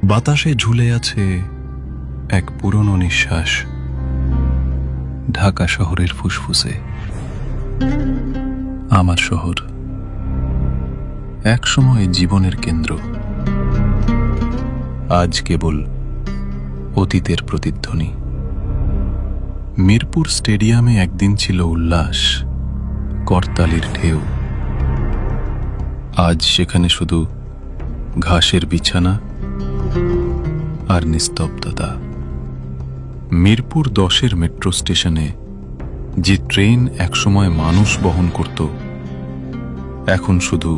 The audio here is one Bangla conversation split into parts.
বাতাসে ঝুলে আছে এক পুরনো নিঃশ্বাস, ঢাকা শহরের ফুসফুসে। আমার শহর এক সময় জীবনের কেন্দ্র, আজ কেবল অতীতের প্রতিধ্বনি। মিরপুর স্টেডিয়ামে একদিন ছিল উল্লাস, করতালির ঢেউ। আজ সেখানে শুধু ঘাসের বিছানা আর নিস্তব্ধতা। মিরপুর 10-এর মেট্রো স্টেশনে যে ট্রেন একসময় মানুষ বহন করত, এখন শুধু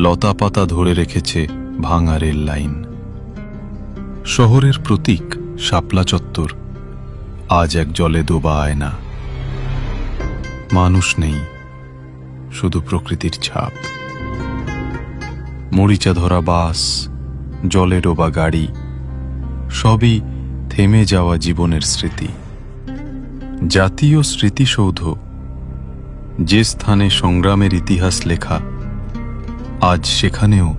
লতাপাতা ধরে রেখেছে ভাঙা রেল লাইন। শহরের প্রতীক শাপলা চত্বর আজ এক জলে ডোবা আয়না। মানুষ নেই, শুধু প্রকৃতির ছাপ। মরিচা ধরা বাস, জলে ডোবা গাড়ি, সবই থেমে যাওয়া জীবনের স্মৃতি। জাতীয় স্মৃতিসৌধ, যে স্থানে সংগ্রামের ইতিহাস লেখা, আজ সেখানেও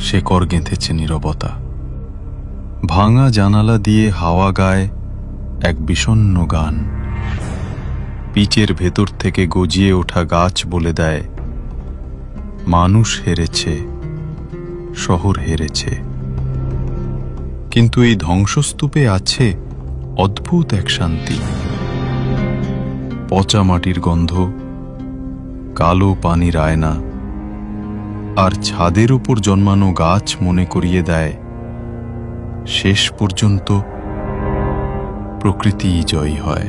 শেকড় গেঁথেছে নীরবতা। ভাঙা জানালা দিয়ে হাওয়া গায় এক বিষণ্ণ গান। পিচের ভেতর থেকে গজিয়ে ওঠা গাছ বলে দেয়, মানুষ হেরেছে, শহর হেরেছে। কিন্তু এই ধ্বংসস্তূপে আছে অদ্ভুত এক শান্তি। পচা মাটির গন্ধ, কালো পানির আয়না, আর ছাদের উপর জন্মানো গাছ মনে করিয়ে দেয়, শেষ পর্যন্ত প্রকৃতিই জয়ী হয়।